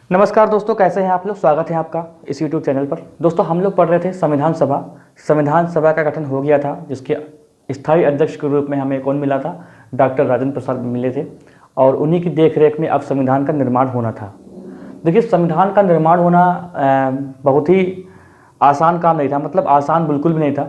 नमस्कार दोस्तों, कैसे हैं आप लोग। स्वागत है आपका इस YouTube चैनल पर। दोस्तों, हम लोग पढ़ रहे थे संविधान सभा का गठन हो गया था, जिसके स्थायी अध्यक्ष के रूप में हमें कौन मिला था, डॉक्टर राजेंद्र प्रसाद मिले थे। और उन्हीं की देखरेख में अब संविधान का निर्माण होना था। देखिए, संविधान का निर्माण होना बहुत ही आसान काम नहीं था, मतलब आसान बिल्कुल भी नहीं था,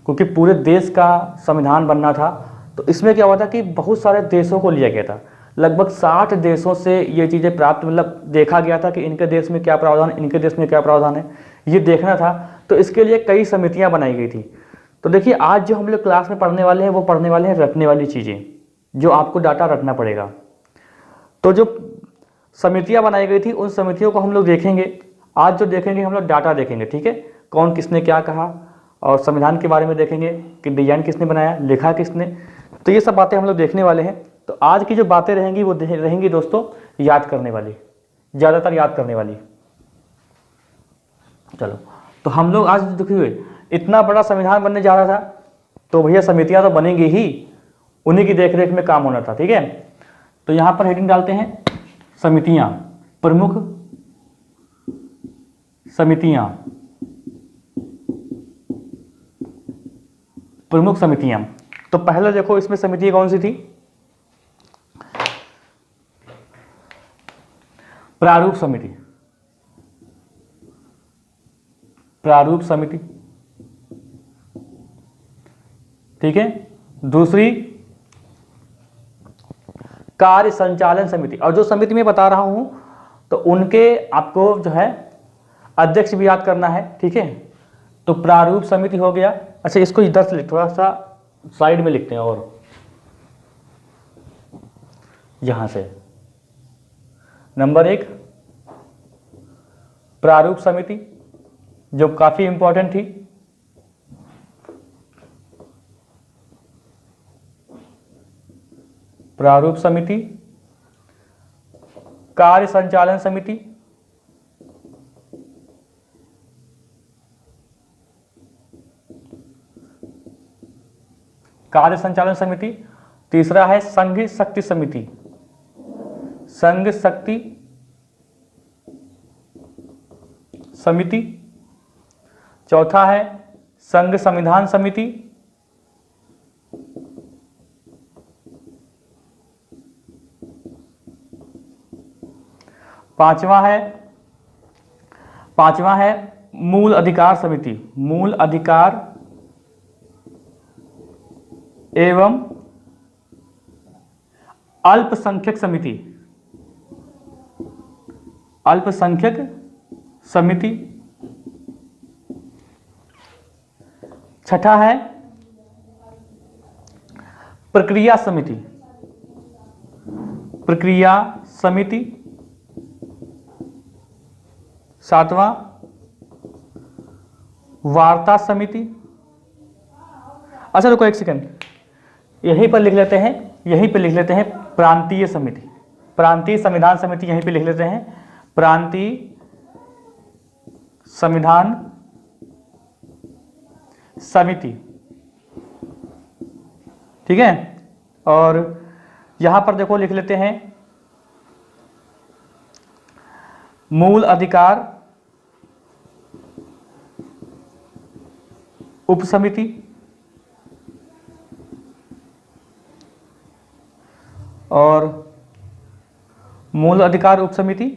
क्योंकि पूरे देश का संविधान बनना था। तो इसमें क्या हुआ था कि बहुत सारे देशों को लिया गया था। लगभग 60 देशों से ये चीज़ें प्राप्त, मतलब देखा गया था कि इनके देश में क्या प्रावधान, इनके देश में क्या प्रावधान है, ये देखना था। तो इसके लिए कई समितियां बनाई गई थी। तो देखिए, आज जो हम लोग क्लास में पढ़ने वाले हैं, वो पढ़ने वाले हैं रटने वाली चीज़ें, जो आपको डाटा रटना पड़ेगा। तो जो समितियां बनाई गई थी, उन समितियों को हम लोग देखेंगे। आज जो देखेंगे हम लोग डाटा देखेंगे, ठीक है, कौन किसने क्या कहा, और संविधान के बारे में देखेंगे कि डिजाइन किसने बनाया, लिखा किसने। तो ये सब बातें हम लोग देखने वाले हैं। तो आज की जो बातें रहेंगी वो रहेंगी दोस्तों याद करने वाली, ज़्यादातर याद करने वाली। चलो, तो हम लोग आज देखिए, इतना बड़ा संविधान बनने जा रहा था, तो भैया समितियां तो बनेंगी ही, उन्हीं की देखरेख में काम होना था, ठीक है। तो यहाँ पर हेडिंग डालते हैं समितियां, प्रमुख समितियां, प्रमुख समितियां। तो पहले देखो, इसमें समिति कौन सी थी, प्रारूप समिति, प्रारूप समिति, ठीक है। दूसरी कार्य संचालन समिति, और जो समिति मैं बता रहा हूं तो उनके आपको जो है अध्यक्ष भी याद करना है, ठीक है। तो प्रारूप समिति हो गया। अच्छा, इसको इधर से थोड़ा सा साइड में लिखते हैं, और यहां से नंबर 1 प्रारूप समिति, जो काफी इंपॉर्टेंट थी। प्रारूप समिति, कार्य संचालन समिति, कार्य संचालन समिति। तीसरा है संघ शक्ति समिति, संघ शक्ति समिति। चौथा है संघ संविधान समिति। पांचवा है मूल अधिकार समिति, मूल अधिकार एवं अल्पसंख्यक समिति, अल्पसंख्यक समिति। छठा है प्रक्रिया समिति, प्रक्रिया समिति। सातवां वार्ता समिति। अच्छा रुको एक सेकंड, यहीं पर लिख लेते हैं, यहीं पर लिख लेते हैं प्रांतीय समिति, प्रांतीय संविधान समिति, यहीं पे लिख लेते हैं प्रांतीय संविधान समिति, ठीक है। और यहां पर देखो लिख लेते हैं मूल अधिकार उप समिति, और मूल अधिकार उप समिति,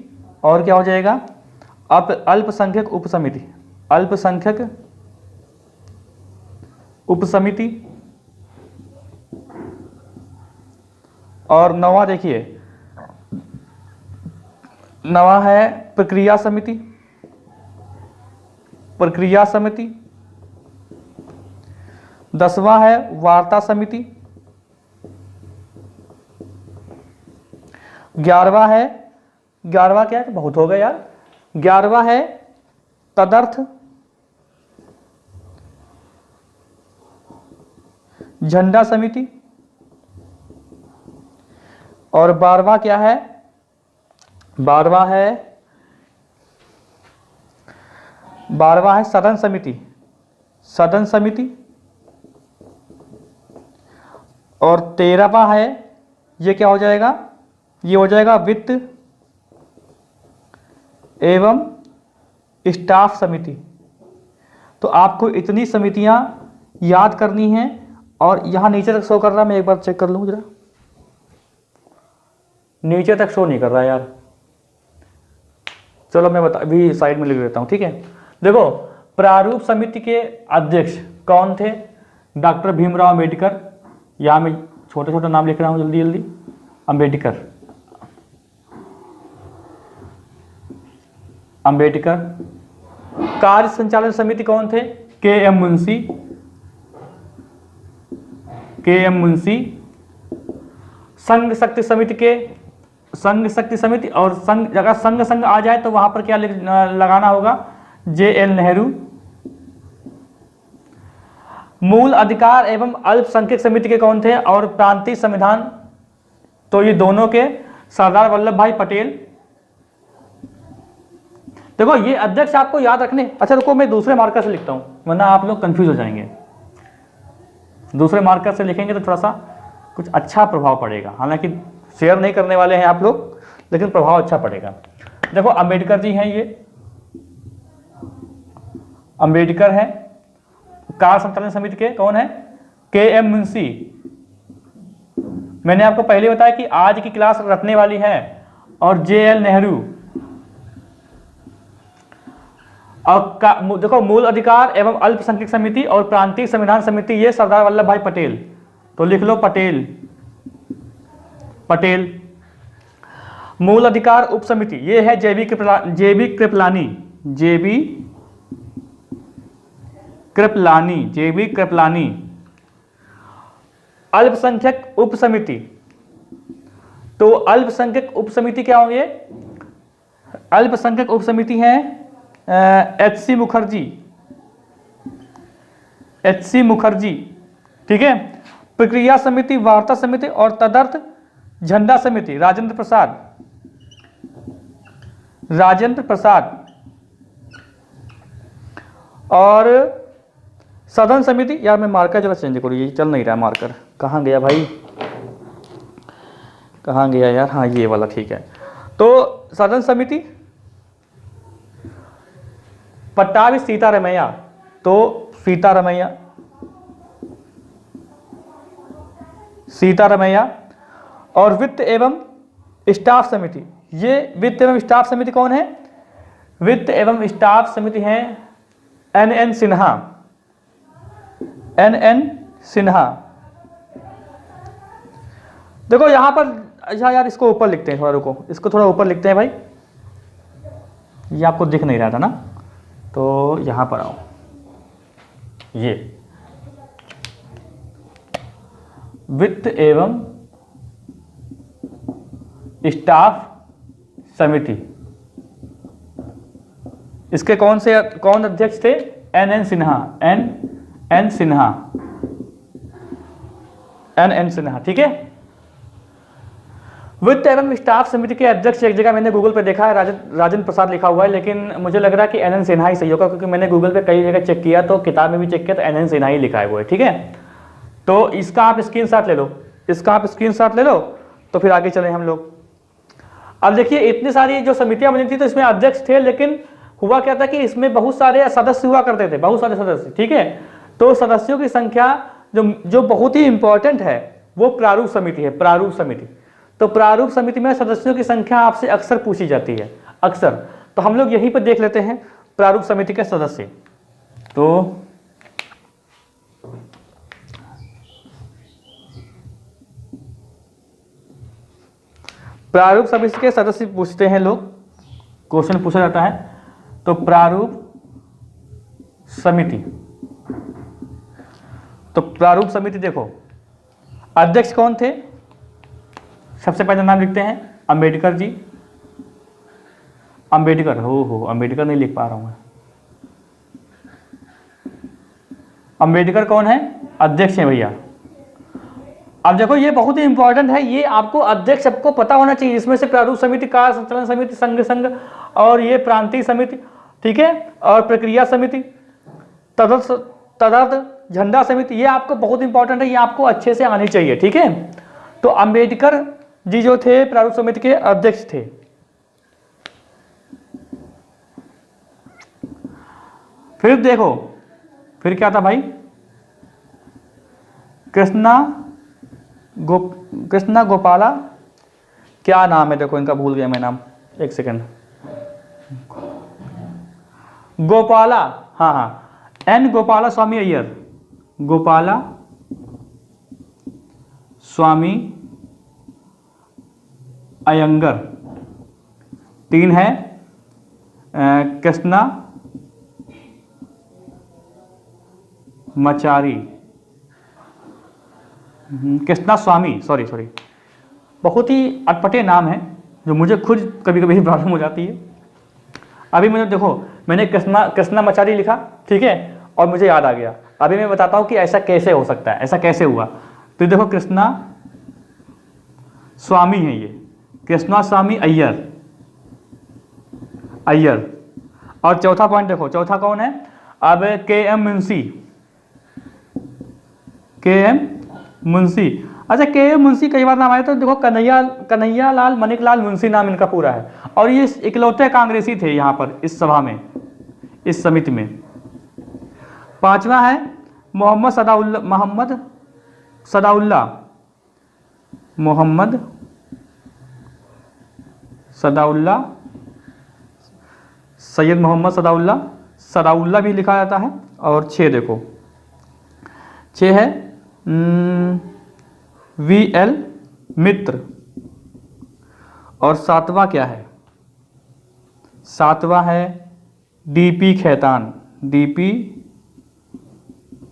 और क्या हो जाएगा अल्पसंख्यक उप समिति, अल्पसंख्यक उप समिति। और नवा देखिए, नवा है प्रक्रिया समिति, प्रक्रिया समिति। 10वां है वार्ता समिति। 11वां है, 11वां क्या है, बहुत हो गया यार। 11वां है तदर्थ झंडा समिति। और 12वां क्या है, 12वां है सदन समिति, सदन समिति। और 13वां है, ये क्या हो जाएगा, ये हो जाएगा वित्त एवं स्टाफ समिति। तो आपको इतनी समितियां याद करनी हैं। और यहाँ नीचे तक शो कर रहा है, मैं एक बार चेक कर लूँ जरा। नीचे तक शो नहीं कर रहा यार, चलो मैं बता अभी साइड में लिख देता हूँ, ठीक है। देखो, प्रारूप समिति के अध्यक्ष कौन थे? डॉक्टर भीमराव अंबेडकर। यहाँ मैं छोटे छोटे नाम लिख रहा हूँ जल्दी जल्दी। अंबेडकर, अंबेडकर। कार्य संचालन समिति कौन थे? के एम मुंशी, के एम मुंशी। संघ शक्ति समिति के, संघ शक्ति समिति, और संघ अगर संघ आ जाए तो वहां पर क्या लगाना होगा? J L Nehru. मूल अधिकार एवं अल्पसंख्यक समिति के कौन थे? और प्रांतीय संविधान, तो ये दोनों के सरदार वल्लभ भाई पटेल। देखो ये अध्यक्ष आपको याद रखने। अच्छा रुको, मैं दूसरे मार्कर से लिखता हूं वरना आप लोग कंफ्यूज हो जाएंगे। दूसरे मार्कर से लिखेंगे तो थोड़ा सा कुछ अच्छा प्रभाव पड़ेगा। हालांकि शेयर नहीं करने वाले हैं आप लोग, लेकिन प्रभाव अच्छा पड़ेगा। देखो अंबेडकर जी हैं, ये अंबेडकर है। कार्य संचालन समिति के कौन है? के एम मुंशी। मैंने आपको पहले बताया कि आज की क्लास रटने वाली है। और जे एल नेहरू। और देखो, मूल अधिकार एवं अल्पसंख्यक समिति और प्रांतीय संविधान समिति, ये सरदार वल्लभ भाई पटेल। तो लिख लो पटेल, पटेल। मूल अधिकार उप समिति, ये है जेबी कृपलानी, जेबी कृपलानी। अल्पसंख्यक उप समिति, तो अल्पसंख्यक उप समिति क्या होंगे? अल्पसंख्यक उप समिति है एच.सी. मुखर्जी, एच.सी. मुखर्जी, ठीक है। प्रक्रिया समिति, वार्ता समिति और तदर्थ झंडा समिति, राजेंद्र प्रसाद, राजेंद्र प्रसाद। और सदन समिति, यार मैं मार्कर जरा चेंज करूँ, ये चल नहीं रहा मार्कर। कहाँ गया भाई, कहाँ गया यार? हाँ ये वाला, ठीक है। तो सदन समिति पट्टाभी सीतारमैया, तो सीतारमैया, सीतारमैया। और वित्त एवं स्टाफ समिति, ये वित्त एवं स्टाफ समिति कौन है? वित्त एवं स्टाफ समिति है एन.एन. सिन्हा, एन.एन. सिन्हा। देखो यहां पर, अच्छा यार इसको ऊपर लिखते हैं, थोड़ा रुको, इसको थोड़ा ऊपर लिखते हैं भाई, ये आपको दिख नहीं रहा था ना, तो यहां पर आओ। ये वित्त एवं स्टाफ समिति, इसके कौन अध्यक्ष थे? N. N.. Sinha, N. N.. Sinha, N. N.. Sinha, ठीक है। वित्त एवं स्टाफ समिति के अध्यक्ष, एक जगह मैंने गूगल पे देखा है राजेंद्र प्रसाद लिखा हुआ है, लेकिन मुझे लग रहा है कि एन.एन. सिन्हा ही सही होगा, क्योंकि मैंने गूगल पे कई जगह चेक किया, तो किताब में भी चेक किया तो एन.एन. सिन्हा ही लिखा है वो है, ठीक है। तो इसका आप स्क्रीनशॉट ले लो, इसका आप स्क्रीनशॉट ले लो, तो फिर आगे चले हम लोग। अब देखिए इतनी सारी जो समितियां बनी थी, तो इसमें अध्यक्ष थे, लेकिन हुआ क्या था कि इसमें बहुत सारे सदस्य हुआ करते थे, बहुत सारे सदस्य, ठीक है। तो सदस्यों की संख्या जो बहुत ही इंपॉर्टेंट है वो प्रारूप समिति है, प्रारूप समिति। तो प्रारूप समिति में सदस्यों की संख्या आपसे अक्सर पूछी जाती है, अक्सर। तो हम लोग यहीं पर देख लेते हैं प्रारूप समिति के सदस्य। तो प्रारूप समिति के सदस्य पूछते हैं लोग, क्वेश्चन पूछा जाता है। तो प्रारूप समिति, तो प्रारूप समिति देखो, अध्यक्ष कौन थे? सबसे पहले नाम लिखते हैं अंबेडकर जी, अंबेडकर, हो अंबेडकर नहीं लिख पा रहा हूं मैं। अंबेडकर कौन है? अध्यक्ष है भैया। अब देखो ये बहुत ही इंपॉर्टेंट है, ये आपको अध्यक्ष सबको पता होना चाहिए। इसमें से प्रारूप समिति, कार्य संचालन समिति, संघ और ये प्रांतीय समिति, ठीक है, और प्रक्रिया समिति, तदर्थ झंडा समिति, ये आपको बहुत इंपॉर्टेंट है, ये आपको अच्छे से आनी चाहिए, ठीक है। तो अंबेडकर जी जो थे प्रारूप समिति के अध्यक्ष थे। फिर देखो, फिर क्या था भाई, कृष्णा गोपाला, क्या नाम है देखो इनका, भूल गया मैं नाम, एक सेकंड, गोपाला, हाँ हाँ, एन गोपाला स्वामी अय्यर, गोपाला स्वामी अयंगर। 3 है कृष्णा मचारी, कृष्णा स्वामी, सॉरी, बहुत ही अटपटे नाम है जो मुझे खुद कभी कभी प्रॉब्लम हो जाती है। अभी मुझे देखो, मैंने कृष्णा मचारी लिखा, ठीक है, और मुझे याद आ गया। अभी मैं बताता हूँ कि ऐसा कैसे हो सकता है, ऐसा कैसे हुआ। तो देखो, कृष्णा स्वामी है ये, कृष्णा स्वामी अय्यर, और चौथा पॉइंट देखो, चौथा कौन है, अब के.एम. मुंशी। अच्छा, के.एम. मुंशी कई बार नाम आया, तो देखो कन्हैया लाल मनिकलाल मुंशी नाम इनका पूरा है, और ये इकलौते कांग्रेसी थे यहाँ पर इस सभा में, इस समिति में। 5वां है मोहम्मद सदाउल्ला, सैयद मोहम्मद सदाउल्ला भी लिखा जाता है। और 6 देखो, 6 है वी.एल. मित्र, और 7वां क्या है, 7वां है डी.पी.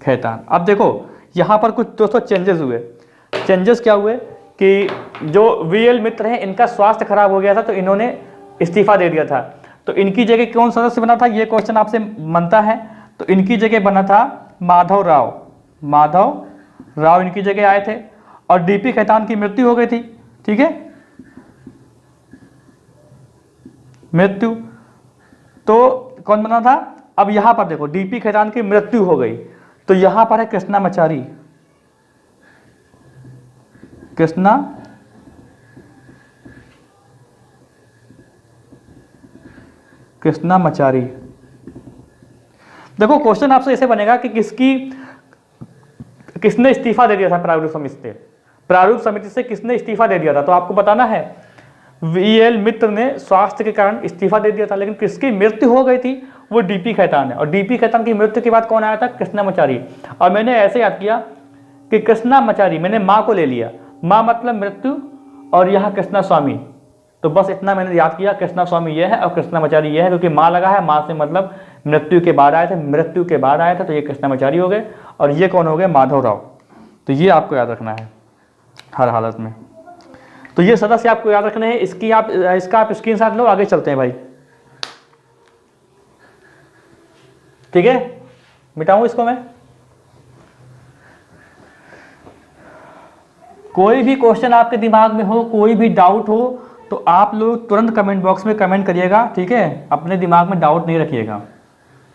खैतान। अब देखो यहाँ पर कुछ दोस्तों चेंजेस हुए। चेंजेस क्या हुए कि जो वी.एल. मित्र हैं, इनका स्वास्थ्य खराब हो गया था, तो इन्होंने इस्तीफा दे दिया था। तो इनकी जगह कौन सदस्य बना था, ये क्वेश्चन आपसे बनता है। तो इनकी जगह बना था माधव राव इनकी जगह आए थे, और डी.पी. खैतान की मृत्यु हो गई थी, ठीक है, मृत्यु। तो कौन बना था, अब यहां पर देखो, डी.पी. खैतान की मृत्यु हो गई, तो यहां पर है कृष्णा मचारी। देखो क्वेश्चन आपसे ऐसे बनेगा कि किसने इस्तीफा दे दिया था प्रारूप समिति से किसने इस्तीफा दे दिया था। तो आपको बताना है, वी.एल. मित्र ने स्वास्थ्य के कारण इस्तीफा दे दिया था, लेकिन किसकी मृत्यु हो गई थी, वो डी.पी. खैतान है। और डी.पी. खैतान की मृत्यु के बाद कौन आया था, कृष्णा मचारी। और मैंने ऐसे याद किया कि कृष्णा मचारी, मैंने माँ को ले लिया, माँ मतलब मृत्यु, और यहाँ कृष्णा स्वामी, तो बस इतना मैंने याद किया, कृष्णा स्वामी ये है और कृष्णा मचारी ये है, क्योंकि माँ लगा है, माँ से मतलब मृत्यु के बाद आए थे, तो ये कृष्णा मचारी हो गए, और ये कौन हो गए, माधव राव। तो ये आपको याद रखना है हर हालत में। तो ये सदस्य आपको याद रखने हैं, इसका आप स्क्रीनशॉट लो, आगे चलते हैं भाई, ठीक है। मिटाऊं इसको मैं, कोई भी क्वेश्चन आपके दिमाग में हो, कोई भी डाउट हो, तो आप लोग तुरंत कमेंट बॉक्स में कमेंट करिएगा, ठीक है। अपने दिमाग में डाउट नहीं रखिएगा।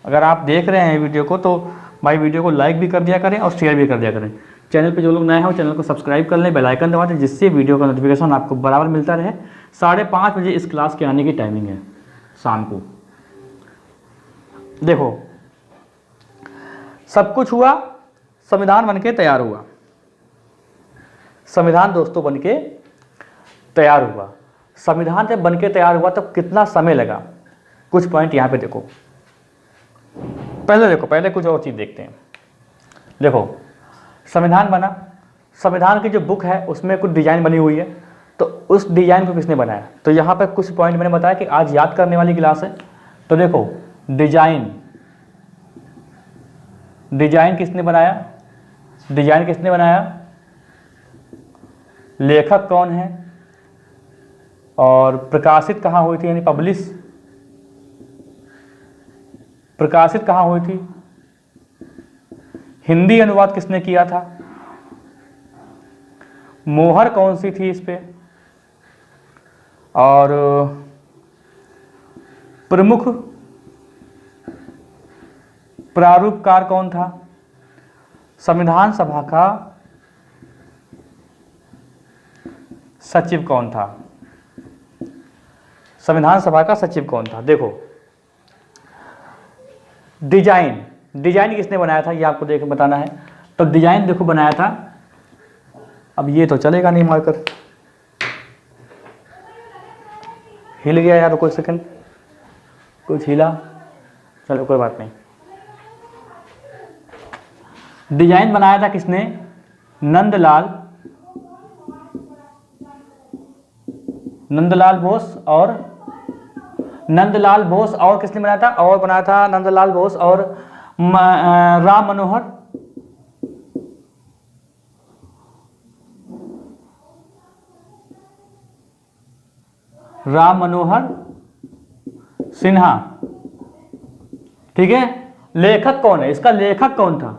अगर आप देख रहे हैं वीडियो को, तो भाई वीडियो को लाइक भी कर दिया करें और शेयर भी कर दिया करें। चैनल पे जो लोग नए हो, चैनल को सब्सक्राइब कर लें, बेल आइकन दबा दें, जिससे वीडियो का नोटिफिकेशन आपको बराबर मिलता रहे। 5:30 बजे इस क्लास के आने की टाइमिंग है, शाम को। देखो, सब कुछ हुआ, संविधान बनके तैयार हुआ, संविधान दोस्तों बनके तैयार हुआ। संविधान जब बनके तैयार हुआ तो कितना समय लगा, कुछ पॉइंट यहाँ पे देखो। पहले कुछ और चीज़ देखते हैं। देखो, संविधान बना, संविधान की जो बुक है उसमें कुछ डिजाइन बनी हुई है, तो उस डिजाइन को किसने बनाया। तो यहाँ पे कुछ पॉइंट मैंने बताया कि आज याद करने वाली क्लास है। तो देखो, डिजाइन किसने बनाया, लेखक कौन है, और प्रकाशित कहाँ हुई थी, यानी प्रकाशित कहाँ हुई थी, हिंदी अनुवाद किसने किया था, मोहर कौन सी थी इस पे, और प्रमुख प्रारूपकार कौन था, संविधान सभा का सचिव कौन था, देखो डिजाइन, डिजाइन किसने बनाया था ये आपको देख बताना है। तो डिजाइन देखो बनाया था, अब ये तो चलेगा नहीं मार्कर, हिल गया यार, कोई सेकंड, कुछ हिला, चलो कोई बात नहीं। डिजाइन बनाया था किसने, नंदलाल बोस, और नंदलाल बोस, और किसने बनाया था, और बनाया था नंदलाल बोस और राम मनोहर सिन्हा। ठीक है, लेखक कौन है, इसका लेखक कौन था,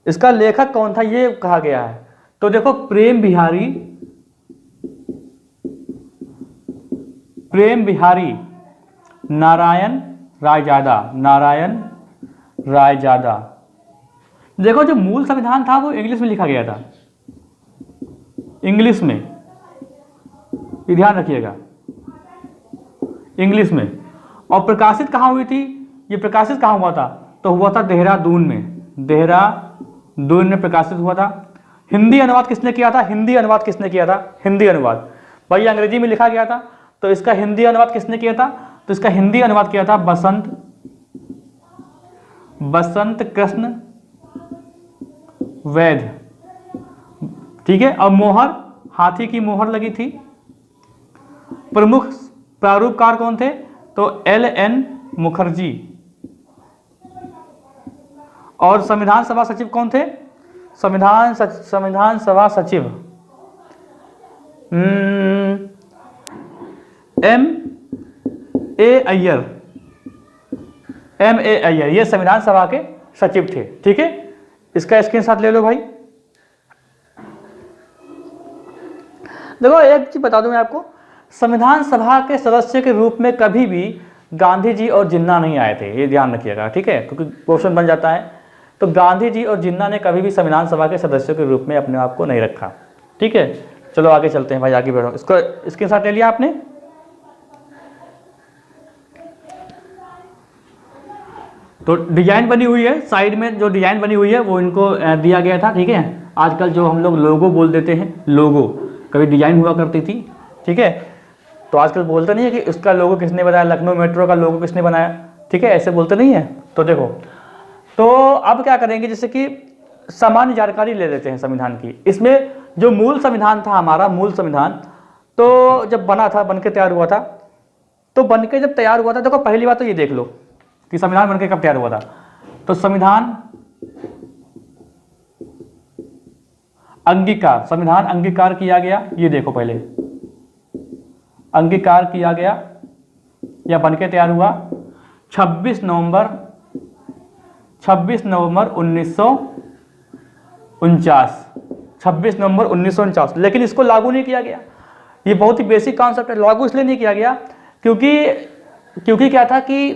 इसका लेखक कौन था ये कहा गया है। तो देखो प्रेम बिहारी नारायण रायजादा। देखो जो मूल संविधान था वो इंग्लिश में लिखा गया था, इंग्लिश में, ये ध्यान रखिएगा, इंग्लिश में। और प्रकाशित कहाँ हुई थी, ये प्रकाशित कहाँ हुआ था, तो हुआ था देहरादून में प्रकाशित हुआ था। हिंदी अनुवाद किसने किया था, हिंदी अनुवाद भाई अंग्रेजी में लिखा गया था, तो इसका हिंदी अनुवाद किसने किया था, तो इसका हिंदी अनुवाद किया था बसंत कृष्ण वैध। ठीक है, और मोहर, हाथी की मोहर लगी थी। प्रमुख प्रारूपकार कौन थे, तो LN मुखर्जी। और संविधान सभा सचिव कौन थे, संविधान सभा सचिव M.A. अय्यर, ये संविधान सभा के सचिव थे। ठीक है, इसका स्क्रीनशॉट ले लो भाई। देखो एक चीज बता दूं मैं आपको, संविधान सभा के सदस्य के रूप में कभी भी गांधी जी और जिन्ना नहीं आए थे, ये ध्यान रखिएगा। ठीक है, क्योंकि क्वेश्चन बन जाता है। तो गांधी जी और जिन्ना ने कभी भी संविधान सभा के सदस्यों के रूप में अपने आप को नहीं रखा। ठीक है, चलो आगे चलते हैं भाई, आगे बढ़ो। इसको स्क्रीनशॉट ले लिया आपने। तो डिजाइन बनी हुई है, साइड में जो डिजाइन बनी हुई है वो इनको दिया गया था। ठीक है, आजकल जो हम लोग लोगो बोल देते हैं, लोगो कभी डिजाइन हुआ करती थी। ठीक है, तो आजकल बोलते नहीं है कि उसका लोगो किसने बनाया, लखनऊ मेट्रो का लोगो किसने बनाया। ठीक है, ऐसे बोलते नहीं है। तो देखो, तो अब क्या करेंगे, जैसे कि सामान्य जानकारी ले लेते हैं संविधान की। इसमें जो मूल संविधान था हमारा, मूल संविधान तो जब बना था, बनके तैयार हुआ था, तो बनके जब तैयार हुआ था, देखो पहली बात तो ये देख लो कि संविधान बनके कब तैयार हुआ था। तो संविधान अंगीकार किया गया, ये देखो पहले अंगीकार किया गया या बनके तैयार हुआ 26 नवंबर 1949। लेकिन इसको लागू नहीं किया गया। ये बहुत ही बेसिक कॉन्सेप्ट है। लागू इसलिए नहीं किया गया क्योंकि क्या था कि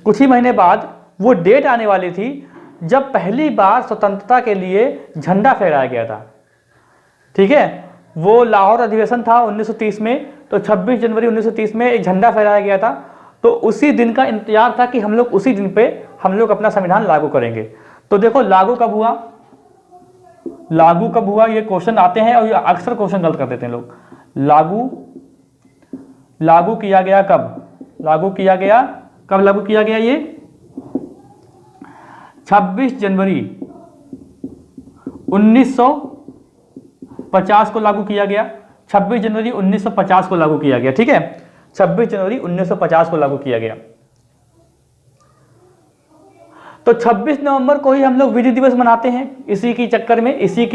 कुछ ही महीने बाद वो डेट आने वाली थी जब पहली बार स्वतंत्रता के लिए झंडा फहराया गया था। ठीक है, वो लाहौर अधिवेशन था 1930 में, तो 26 जनवरी 1930 में एक झंडा फहराया गया था। तो उसी दिन का इंतजार था कि हम लोग उसी दिन पे हम लोग अपना संविधान लागू करेंगे। तो देखो लागू कब हुआ, ये क्वेश्चन आते हैं और ये अक्सर क्वेश्चन गलत कर देते हैं लोग। लागू किया गया कब, लागू किया गया ये 26 जनवरी 1950 को लागू किया गया। 26 जनवरी 1950 को लागू किया गया। ठीक है, 26 जनवरी 1950 को लागू किया गया। तो 26 नवंबर को ही हम लोग विधि दिवस मनाते हैं, इसी के चक्कर में, ठीक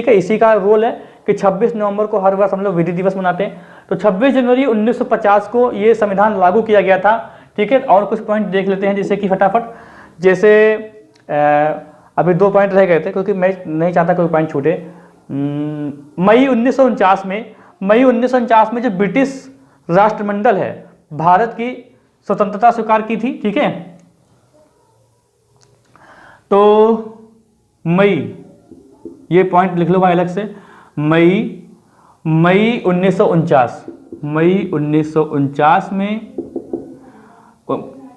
है, इसी का रोल है कि 26 नवंबर को हर वर्ष हम लोग विधि दिवस मनाते हैं। तो 26 जनवरी 1950 को ये संविधान लागू किया गया था। ठीक है, और कुछ पॉइंट देख लेते हैं, जैसे कि फटाफट, जैसे अभी 2 पॉइंट रह गए थे क्योंकि मैं नहीं चाहता कोई पॉइंट छूटे। मई 1949 में जो ब्रिटिश राष्ट्रमंडल है, भारत की स्वतंत्रता स्वीकार की थी। ठीक है, तो मई, ये पॉइंट लिख लो भाई अलग से, मई 1949 में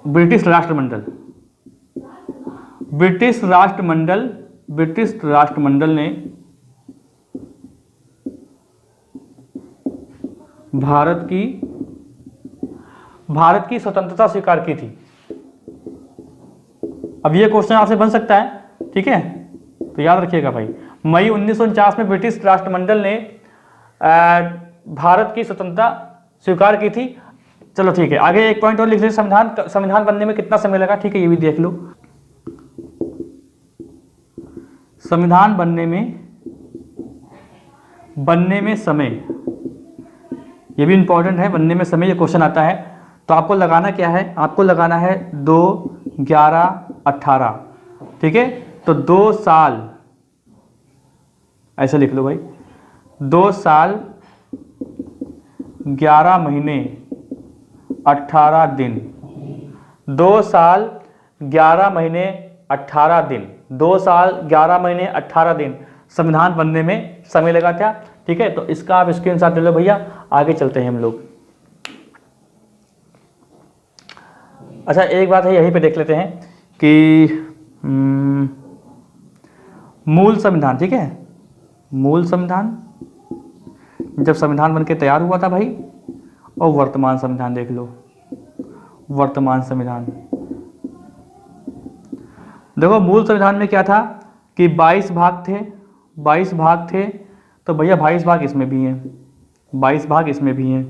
ब्रिटिश राष्ट्रमंडल ब्रिटिश राष्ट्रमंडल ने भारत की स्वतंत्रता स्वीकार की थी। अब ये क्वेश्चन आपसे बन सकता है, ठीक है, तो याद रखिएगा भाई। मई 1949 में ब्रिटिश राष्ट्रमंडल ने भारत की स्वतंत्रता स्वीकार की थी। चलो ठीक है, आगे एक पॉइंट और लिख लीजिए, संविधान बनने में कितना समय लगा, ठीक है, ये भी देख लो। संविधान बनने में समय, ये भी इंपॉर्टेंट है, बनने में समय, ये क्वेश्चन आता है। तो आपको लगाना क्या है, आपको लगाना है 2, 11, 18, ठीक है। तो 2 साल, ऐसे लिख लो भाई, 2 साल 11 महीने 18 दिन, 2 साल 11 महीने 18 दिन, 2 साल 11 महीने 18 दिन संविधान बनने में समय लगा था, ठीक है। तो इसका आप स्क्रीनशॉट ले लो भैया, आगे चलते हैं हम लोग। अच्छा, एक बात है यहीं पे देख लेते हैं कि मूल संविधान, ठीक है, मूल संविधान जब संविधान बनके तैयार हुआ था भाई, और वर्तमान संविधान देख लो। वर्तमान संविधान देखो, मूल संविधान में क्या था कि 22 भाग थे, 22 भाग थे, तो भैया 22 भाग इसमें भी हैं, 22 भाग इसमें भी हैं।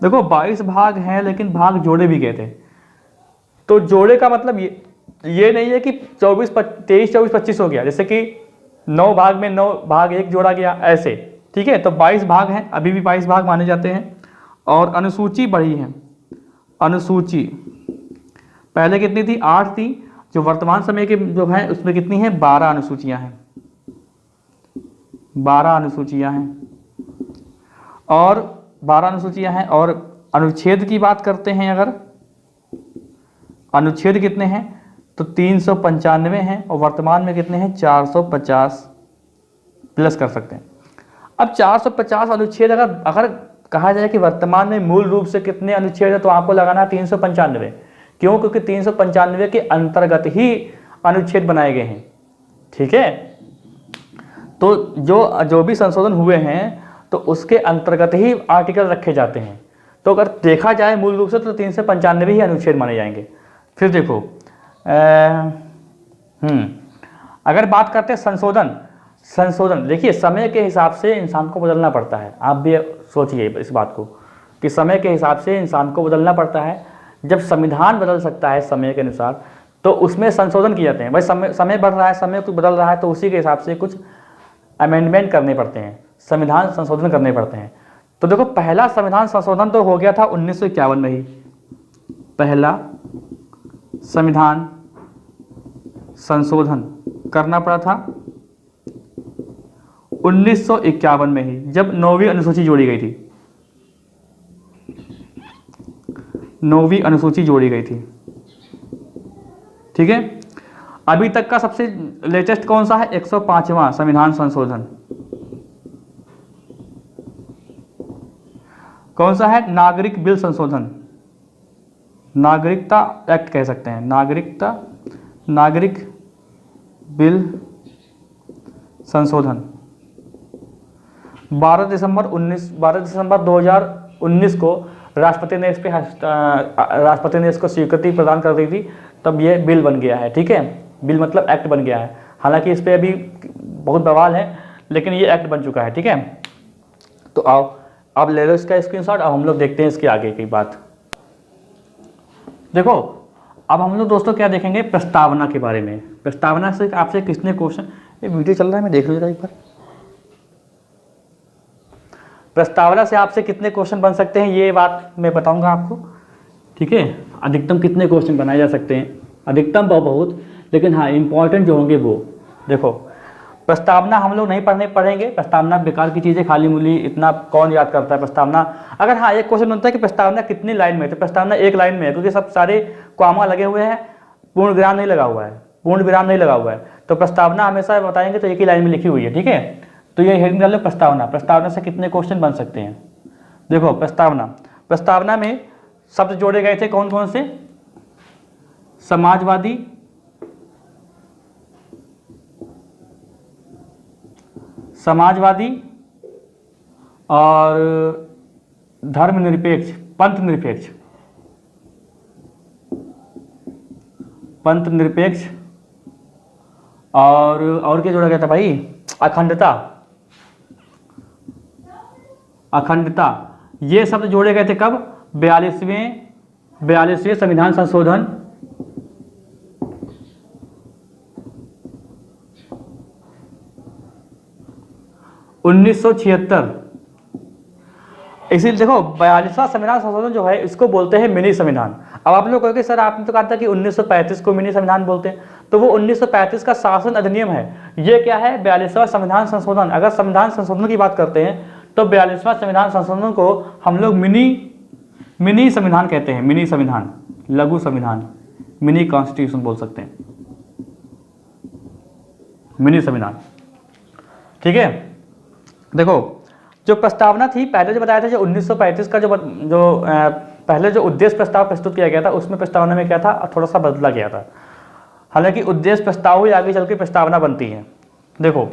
देखो 22 भाग हैं, लेकिन भाग जोड़े भी गए थे। तो जोड़े का मतलब ये नहीं है कि 23, 24, 25 हो गया, जैसे कि 9 भाग में 9 भाग 1 जोड़ा गया, ऐसे, ठीक है। तो 22 भाग हैं, अभी भी 22 भाग माने जाते हैं। और अनुसूची बढ़ी है, अनुसूची पहले कितनी थी, 8 थी, जो वर्तमान समय के जो है उसमें कितनी है, 12 अनुसूचियां हैं, 12 अनुसूचियां हैं। और 12 अनुसूचियां हैं। और अनुच्छेद की बात करते हैं, अगर अनुच्छेद कितने हैं, तो 395 हैं, और वर्तमान में कितने हैं, 450 प्लस कर सकते हैं। अब 450 अनुच्छेद अगर कहा जाए कि वर्तमान में मूल रूप से कितने अनुच्छेद है, तो आपको लगाना है 395। क्यों? क्योंकि 395 के अंतर्गत ही अनुच्छेद बनाए गए हैं, ठीक है। तो जो भी संशोधन हुए हैं, तो उसके अंतर्गत ही आर्टिकल रखे जाते हैं। तो अगर देखा जाए मूल रूप से, तो 395 ही अनुच्छेद माने जाएंगे। फिर देखो, अगर बात करते हैं संशोधन, देखिए समय के हिसाब से इंसान को बदलना पड़ता है। आप भी सोचिए इस बात को कि समय के हिसाब से इंसान को बदलना पड़ता है। जब संविधान बदल सकता है समय के अनुसार, तो उसमें संशोधन किए जाते हैं। भाई समय बढ़ रहा है, समय कुछ बदल रहा है, तो उसी के हिसाब से कुछ अमेंडमेंट करने पड़ते हैं, संविधान संशोधन करने पड़ते हैं। तो देखो, पहला संविधान संशोधन तो हो गया था 1951 में ही। पहला संविधान संशोधन करना पड़ा था 1951 में ही, जब 9वीं अनुसूची जोड़ी गई थी। 9वीं अनुसूची जोड़ी गई थी, ठीक है। अभी तक का सबसे लेटेस्ट कौन सा है? 105वां संविधान संशोधन। कौन सा है? नागरिक बिल संशोधन, नागरिकता एक्ट कह सकते हैं, नागरिक बिल संशोधन। 12 दिसंबर 2019 को राष्ट्रपति ने इसको स्वीकृति प्रदान कर दी थी, तब ये बिल बन गया है, ठीक है। बिल मतलब एक्ट बन गया है। हालांकि इस पे अभी बहुत बवाल है, लेकिन ये एक्ट बन चुका है, ठीक है। तो आओ अब ले लो इसका स्क्रीनशॉट। अब हम लोग देखते हैं इसके आगे की बात। देखो, अब हम लोग दोस्तों क्या देखेंगे, प्रस्तावना के बारे में। प्रस्तावना से आपसे किसने क्वेश्चन, ये वीडियो चल रहा है, मैं देख लूँ एक बार। प्रस्तावना से आपसे कितने क्वेश्चन बन सकते हैं, ये बात मैं बताऊंगा आपको, ठीक है। अधिकतम कितने क्वेश्चन बनाए जा सकते हैं, अधिकतम बहुत, लेकिन हाँ इंपॉर्टेंट जो होंगे वो। देखो, प्रस्तावना हम लोग नहीं पढ़ेंगे, प्रस्तावना बेकार की चीज़ें, खाली मूली, इतना कौन याद करता है प्रस्तावना। अगर हाँ एक क्वेश्चन होता है कि प्रस्तावना कितनी लाइन में है, तो प्रस्तावना 1 लाइन में है, क्योंकि सब सारे कॉमा लगे हुए हैं, पूर्ण विराम नहीं लगा हुआ है, तो प्रस्तावना हमेशा बताएंगे तो एक ही लाइन में लिखी हुई है, ठीक है। तो ये हेडिंग डाल लो प्रस्तावना। प्रस्तावना से कितने क्वेश्चन बन सकते हैं? देखो, प्रस्तावना में शब्द जोड़े गए थे कौन कौन से? समाजवादी, समाजवादी और धर्मनिरपेक्ष, पंथ निरपेक्ष, पंथ निरपेक्ष और क्या जोड़ा गया था भाई, अखंडता, अखंडता, ये शब्द जोड़े गए थे कब, 42वें संविधान संशोधन 1976। इसीलिए देखो 42वां संविधान संशोधन जो है इसको बोलते हैं मिनी संविधान। अब आप लोग कहोगे सर आपने तो कहा था कि 1935 को मिनी संविधान बोलते हैं, तो वो 1935 का शासन अधिनियम है। ये क्या है, 42वां संविधान संशोधन। अगर संविधान संशोधन की बात करते हैं तो 42वां संविधान संशोधन को हम लोग मिनी संविधान कहते हैं, मिनी संविधान, लघु संविधान, मिनी कॉन्स्टिट्यूशन बोल सकते हैं, मिनी संविधान। ठीक है, देखो जो प्रस्तावना थी, पहले जो बताया था, जो 1935 का जो पहले जो उद्देश्य प्रस्ताव प्रस्तुत किया गया था, उसमें प्रस्तावना में क्या था, थोड़ा सा बदला गया था। हालांकि उद्देश्य प्रस्ताव ही आगे चल के प्रस्तावना बनती है। देखो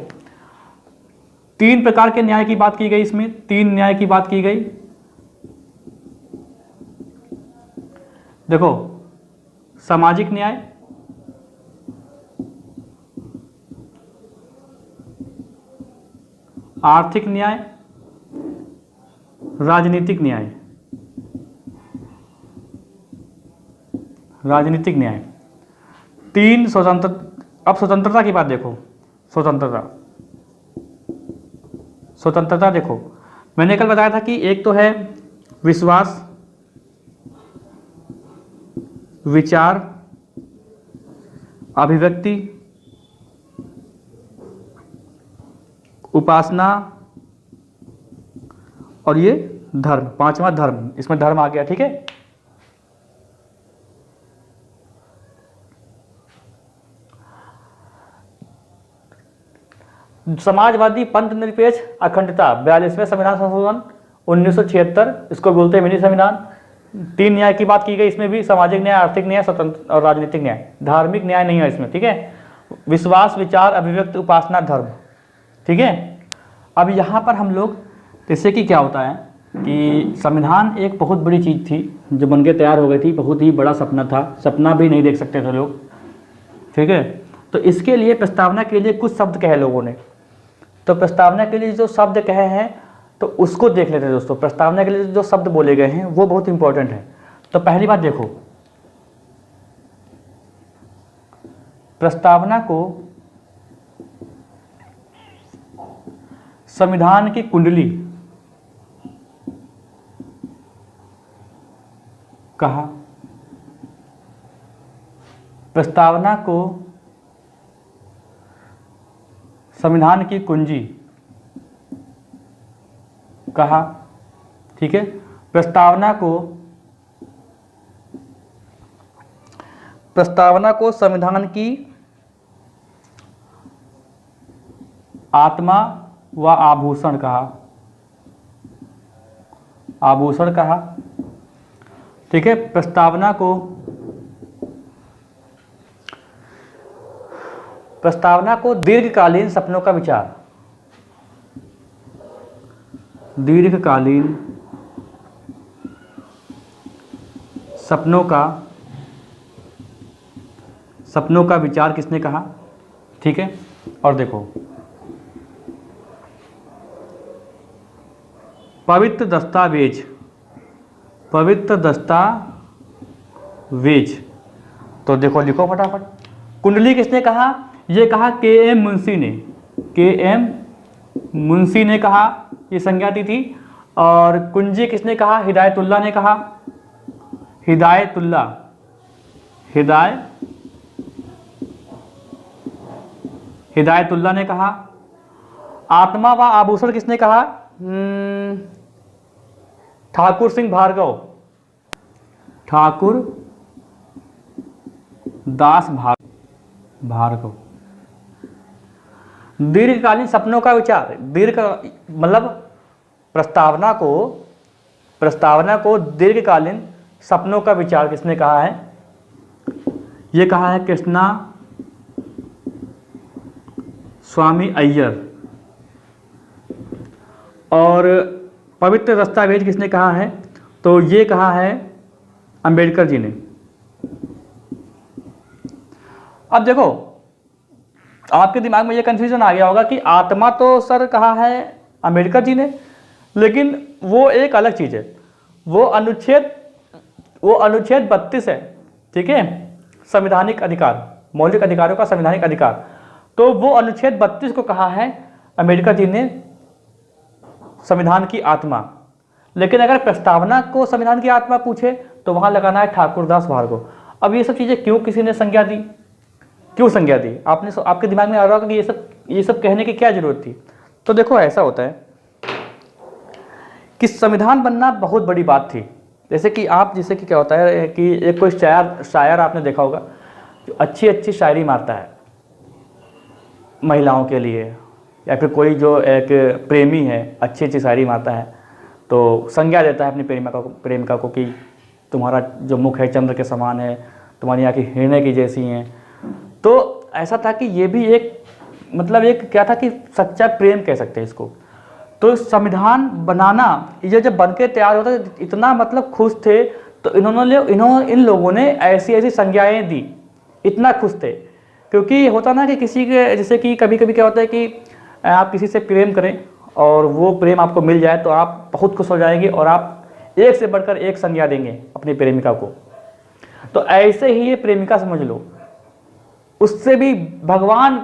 3 प्रकार के न्याय की बात की गई, इसमें 3 न्याय की बात की गई। देखो सामाजिक न्याय, आर्थिक न्याय, राजनीतिक न्याय, राजनीतिक न्याय। 3 स्वतंत्र। अब स्वतंत्रता की बात देखो, स्वतंत्रता देखो, मैंने कल बताया था कि एक तो है विश्वास, विचार, अभिव्यक्ति, उपासना और ये धर्म, 5वां धर्म, इसमें धर्म आ गया। ठीक है, समाजवादी, पंथ निरपेक्ष, अखंडता, 42वें संविधान संशोधन 1976, इसको बोलते हैं मिनी संविधान। 3 न्याय की बात की गई, इसमें भी सामाजिक न्याय, आर्थिक न्याय, स्वतंत्र और राजनीतिक न्याय। धार्मिक न्याय नहीं है इसमें। ठीक है, विश्वास, विचार, अभिव्यक्ति, उपासना, धर्म। ठीक है, अब यहाँ पर हम लोग, जैसे कि क्या होता है कि संविधान एक बहुत बड़ी चीज़ थी जो बन के तैयार हो गई थी, बहुत ही बड़ा सपना था, सपना भी नहीं देख सकते थे लोग। ठीक है, तो इसके लिए प्रस्तावना के लिए कुछ शब्द कहे लोगों ने, तो प्रस्तावना के लिए जो शब्द कहे हैं तो उसको देख लेते हैं दोस्तों। प्रस्तावना के लिए जो शब्द बोले गए हैं वो बहुत इंपॉर्टेंट है। तो पहली बात देखो, प्रस्तावना को संविधान की कुंडली कहा, प्रस्तावना को संविधान की कुंजी कहा। ठीक है, प्रस्तावना को संविधान की आत्मा व आभूषण कहा, आभूषण कहा। ठीक है, प्रस्तावना को दीर्घकालीन सपनों का विचार, दीर्घकालीन सपनों का विचार किसने कहा। ठीक है, और देखो पवित्र दस्तावेज, तो देखो लिखो फटाफट। कुंडली किसने कहा, ये कहा के.एम. मुंशी ने, के.एम. मुंशी ने कहा, ये संज्ञा दी थी। और कुंजी किसने कहा, हिदायतुल्लाह ने कहा, हिदायतुल्लाह ने कहा। आत्मा व आभूषण किसने कहा, ठाकुर सिंह दास भार्गव। दीर्घकालीन सपनों का विचार, मतलब प्रस्तावना को दीर्घकालीन सपनों का विचार किसने कहा है, ये कहा है कृष्णा स्वामी अय्यर। और पवित्र दस्तावेज किसने कहा है? तो ये कहा है अंबेडकर जी ने। अब देखो, आपके दिमाग में ये कन्फ्यूजन आ गया होगा कि आत्मा तो सर कहा है अंबेडकर जी ने, लेकिन वो एक अलग चीज़ है। वो अनुच्छेद 32 है, ठीक है, संवैधानिक अधिकार, मौलिक अधिकारों का संवैधानिक अधिकार। तो वो अनुच्छेद 32 को कहा है अंबेडकर जी ने संविधान की आत्मा। लेकिन अगर प्रस्तावना को संविधान की आत्मा पूछे तो वहां लगाना है ठाकुरदास भार्गव। अब ये सब चीज़ें क्यों किसी ने संज्ञा दी, क्यों संज्ञा दी? आपके दिमाग में आ रहा होगा कि ये सब कहने की क्या जरूरत थी। तो देखो, ऐसा होता है कि संविधान बनना बहुत बड़ी बात थी। जैसे कि क्या होता है कि एक कोई शायर आपने देखा होगा जो अच्छी अच्छी शायरी मारता है महिलाओं के लिए, या फिर कोई जो एक प्रेमी है अच्छी अच्छी शायरी मारता है तो संज्ञा देता है अपनी प्रेमिका को कि तुम्हारा जो मुख है चंद्र के समान है, तुम्हारी आँखें हिरणे की जैसी हैं। तो ऐसा था कि ये भी एक क्या था कि सच्चा प्रेम कह सकते हैं इसको। तो संविधान बनाना, ये जब बन के तैयार होता है इतना खुश थे, तो इन लोगों ने ऐसी ऐसी संज्ञाएं दी, इतना खुश थे। क्योंकि होता ना कि किसी के, जैसे कि कभी कभी क्या होता है कि आप किसी से प्रेम करें और वो प्रेम आपको मिल जाए तो आप बहुत खुश हो जाएंगे और आप एक से बढ़कर एक संज्ञा देंगे अपनी प्रेमिका को। तो ऐसे ही ये प्रेमिका समझ लो, उससे भी भगवान,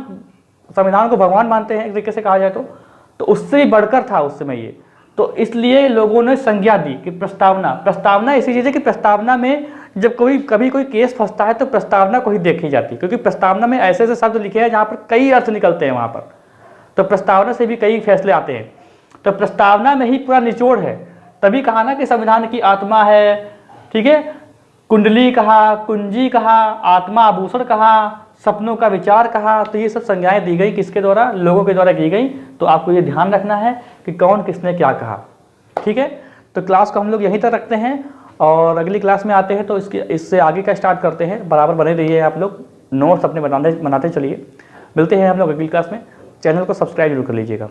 संविधान को भगवान मानते हैं एक तरीके से कहा जाए तो उससे भी बढ़कर था उस समय ये। तो इसलिए लोगों ने संज्ञा दी कि प्रस्तावना ऐसी चीज़ है कि प्रस्तावना में जब कभी कोई केस फंसता है तो प्रस्तावना को ही देखी जाती है, क्योंकि प्रस्तावना में ऐसे ऐसे शब्द लिखे हैं जहाँ पर कई अर्थ निकलते हैं वहाँ पर। तो प्रस्तावना से भी कई फैसले आते हैं। तो प्रस्तावना में ही पूरा निचोड़ है। तभी कहा ना कि संविधान की आत्मा है, ठीक है, कुंडली कहा, कुंजी कहा, आत्मा आभूषण कहा, सपनों का विचार कहा। तो ये सब संज्ञाएं दी गई किसके द्वारा? लोगों के द्वारा की गई। तो आपको ये ध्यान रखना है कि कौन किसने क्या कहा, ठीक है। तो क्लास को हम लोग यहीं तक रखते हैं और अगली क्लास में आते हैं तो इससे आगे का स्टार्ट करते हैं। बराबर बने रहिए आप लोग, नोट्स अपने बनाते चलिए। मिलते हैं हम लोग अगली क्लास में। चैनल को सब्सक्राइब जरूर कर लीजिएगा।